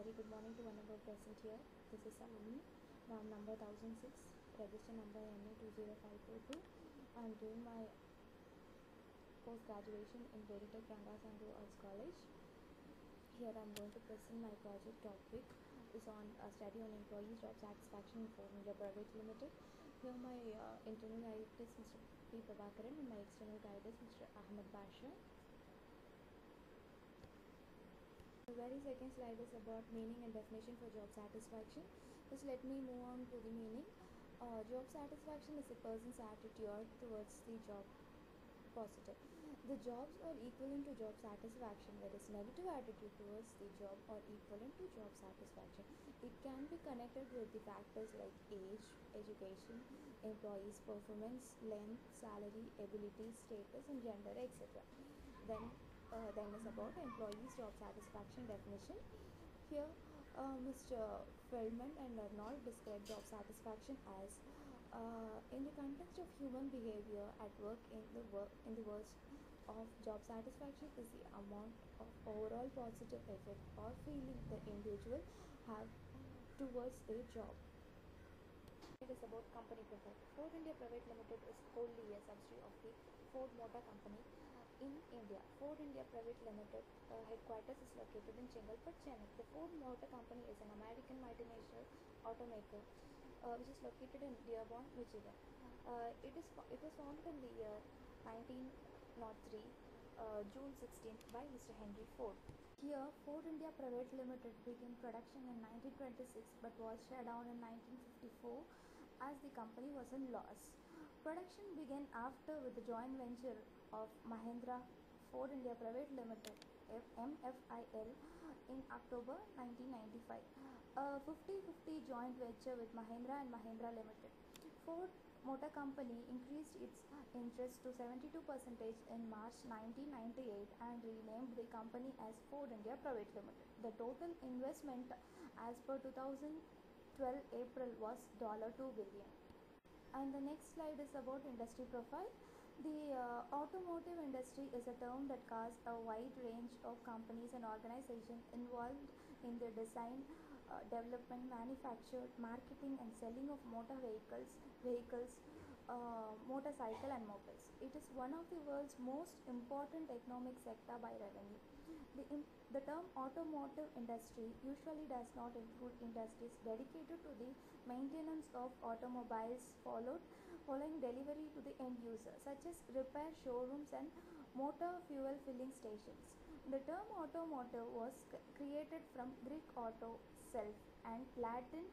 very good morning to one of our present here. This is Salomi, round number 1006, register number MA20542. I am doing my post-graduation in Veritech Rangas and Arts College. Here I am going to present my project topic is on a study on employees' job satisfaction in Ford India Private Limited. Here my internal guide is Mr.P.PRABAKARAN and my external guide is Mr. Ahmed Basha. The very second slide is about meaning and definition for job satisfaction. Just let me move on to the meaning. Job satisfaction is a person's attitude towards the job positive. The jobs are equivalent to job satisfaction, whereas negative attitude towards the job are equivalent to job satisfaction. It can be connected with the factors like age, education, employees' performance, length, salary, ability, status, and gender, etc. Then is about employees' job satisfaction definition. Here, Mr. Feldman and Arnold describe job satisfaction as in the context of human behavior at work. In the words of job satisfaction is the amount of overall positive effect or feeling the individual have towards their job. It is about company profile. Ford India Private Limited is wholly a subsidiary of the Ford Motor Company in India. Ford India Private Limited headquarters is located in Chengalpet, Chennai. The Ford Motor Company is an American multinational automaker which is located in Dearborn, Michigan. It was founded in the year 1903, June 16th, by Mr. Henry Ford. Here, Ford India Private Limited began production in 1926 but was shut down in 1954 as the company was in loss. Production began after with the joint venture of Mahindra Ford India Private Limited (MFIL) in October 1995. A 50-50 joint venture with Mahindra and Mahindra Limited. Ford Motor Company increased its interest to 72% in March 1998 and renamed the company as Ford India Private Limited. The total investment as per 2012 April was $2 billion. And the next slide is about industry profile. The automotive industry is a term that covers a wide range of companies and organizations involved in the design, development, manufacture, marketing and selling of motor vehicles, motorcycle and mobiles. It is one of the world's most important economic sector by revenue. The term automotive industry usually does not include industries dedicated to the maintenance of automobiles following delivery to the end user, such as repair showrooms and motor fuel filling stations. The term automotive was created from Greek auto, self, and Latin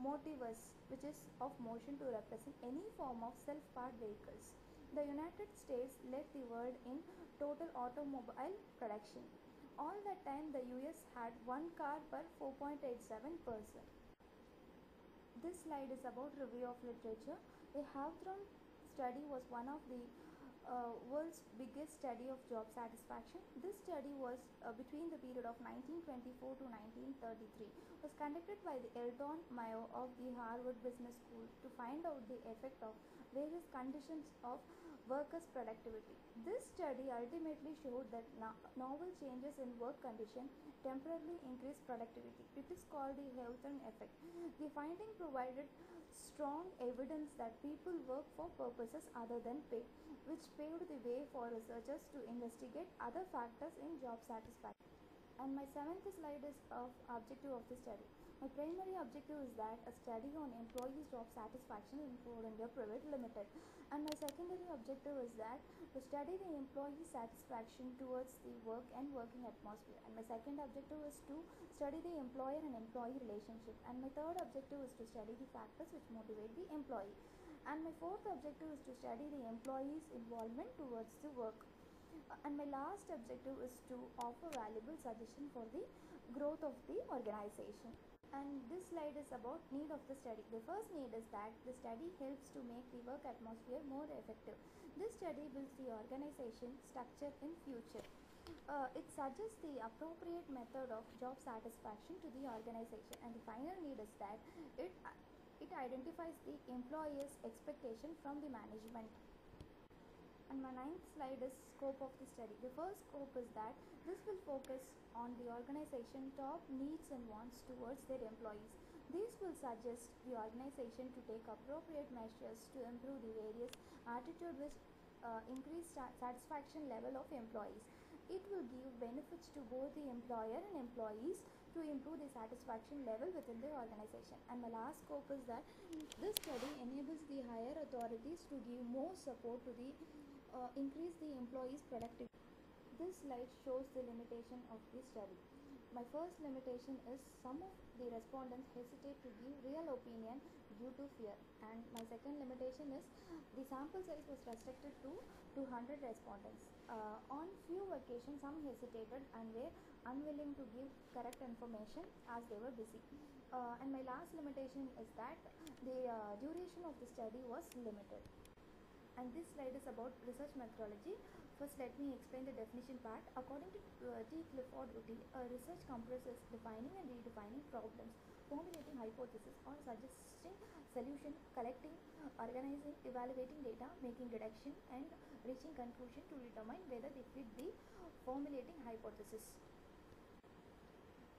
motivus, which is of motion, to represent any form of self-powered vehicles. The United States led the world in total automobile production. All that time, the US had one car per 4.87%. This slide is about review of literature. A Hawthorne study was one of the world's biggest study of job satisfaction. This study was between the period of 1924 to 1933. Was conducted by the Eldon Mayo of the Harvard Business School to find out the effect of various conditions of workers' productivity. This study ultimately showed that novel changes in work condition temporarily increase productivity. It is called the Hawthorne effect. The finding provided strong evidence that people work for purposes other than pay, which paved the way for researchers to investigate other factors in job satisfaction. And my seventh slide is of objective of the study. My primary objective is that a study on employees' job satisfaction in Ford India Private Limited. And my secondary objective is that to study the employee satisfaction towards the work and working atmosphere. And my second objective is to study the employer and employee relationship. And my third objective is to study the factors which motivate the employee. And my fourth objective is to study the employee's involvement towards the work. And my last objective is to offer valuable suggestion for the growth of the organization. And this slide is about need of the study. The first need is that the study helps to make the work atmosphere more effective. This study builds the organization structure in future. It suggests the appropriate method of job satisfaction to the organization. And the final need is that it identifies the employer's expectation from the management. And my ninth slide is scope of the study. The first scope is that this will focus on the organization top needs and wants towards their employees. These will suggest the organization to take appropriate measures to improve the various attitude which increase satisfaction level of employees. It will give benefits to both the employer and employees to improve the satisfaction level within the organization. And my last scope is that this study enables the higher authorities to give more support to the increase the employees' productivity. This slide shows the limitation of the study. My first limitation is some of the respondents hesitate to give real opinion due to fear, and my second limitation is the sample size was restricted to 200 respondents. On few occasions, some hesitated and were unwilling to give correct information as they were busy. And my last limitation is that the duration of the study was limited. And this slide is about research methodology. First, let me explain the definition part. According to T. Clifford Woody, research comprises defining and redefining problems, formulating hypotheses or suggesting solution, collecting, organizing, evaluating data, making deduction, and reaching conclusion to determine whether they fit the formulating hypothesis.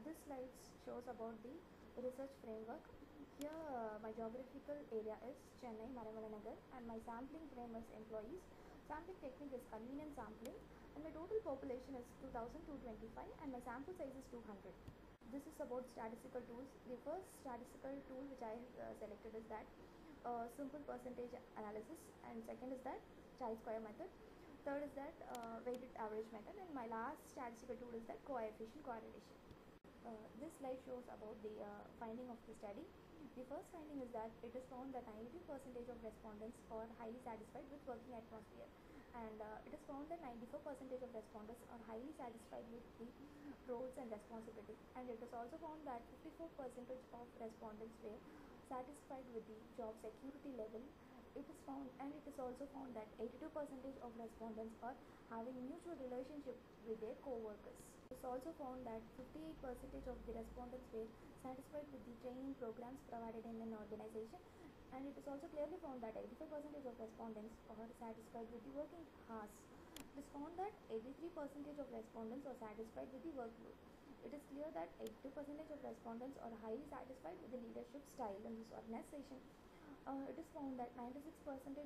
This slide shows about the research framework. Here my geographical area is Chennai, Maramalanagar, and my sampling frame is employees. Sampling technique is convenient sampling, and my total population is 2225, and my sample size is 200. This is about statistical tools. The first statistical tool which I selected is that simple percentage analysis, and second is that chi-square method. Third is that weighted average method, and my last statistical tool is that coefficient correlation. This slide shows about the finding of the study. The first finding is that it is found that 92% of respondents are highly satisfied with working atmosphere, and it is found that 94% of respondents are highly satisfied with the roles and responsibilities, and it is also found that 54% of respondents were satisfied with the job security level. It is found, and it is also found that 82% of respondents are having mutual relationship with their co-workers. It is also found that 58% of the respondents were satisfied with the training programs provided in an organization, and it is also clearly found that 85% of respondents are satisfied with the working hours. It is found that 83% of respondents are satisfied with the workload. It is clear that 82% of respondents are highly satisfied with the leadership style in this organization. It is found that 96%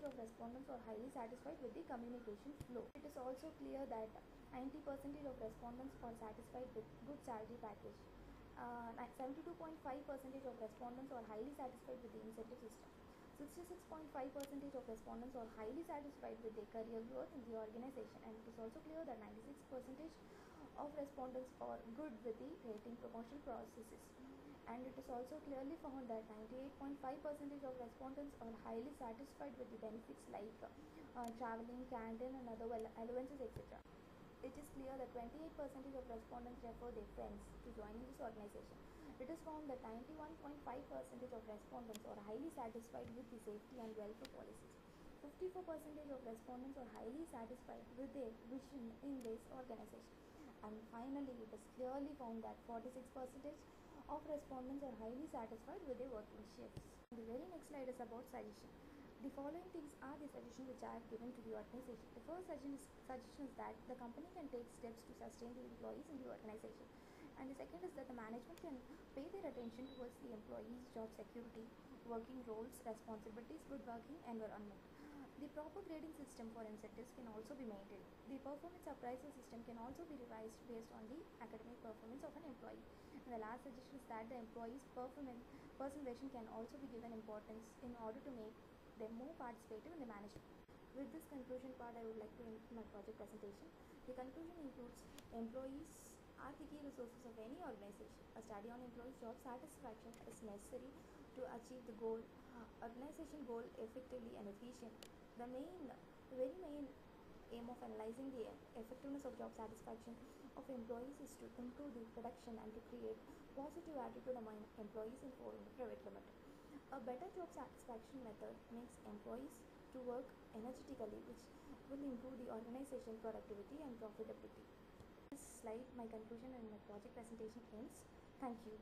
of respondents are highly satisfied with the communication flow. It is also clear that 90% of respondents are satisfied with good salary package. 72.5% of respondents are highly satisfied with the incentive system. 66.5% of respondents are highly satisfied with their career growth in the organization, and it is also clear that 96% of respondents are good with the rating promotion processes. And it is also clearly found that 98.5% of respondents are highly satisfied with the benefits like traveling, canteen, and other allowances, etc. It is clear that 28% of respondents refer their friends to joining this organization. It is found that 91.5% of respondents are highly satisfied with the safety and welfare policies. 54% of respondents are highly satisfied with their vision in this organization. And finally, it is clearly found that 46% of respondents are highly satisfied with their working shifts. The very next slide is about suggestion. The following things are the suggestions which I have given to the organization. The first suggestion is that the company can take steps to sustain the employees in the organization. And the second is that the management can pay their attention towards the employees' job security, working roles, responsibilities, good working environment. The proper grading system for incentives can also be maintained. The performance appraisal system can also be revised based on the academic performance of an employee. And the last suggestion is that the employees' perseveration can also be given importance in order to make them more participative in the management. With this conclusion part, I would like to end my project presentation. The conclusion includes employees are the key resources of any organization. A study on employees' job satisfaction is necessary to achieve the organization goal effectively and efficiently. The very main aim of analyzing the effectiveness of job satisfaction of employees is to improve the production and to create positive attitude among employees in private limited. A better job satisfaction method makes employees to work energetically, which will improve the organization productivity and profitability. This slide, my conclusion and my project presentation ends. Thank you.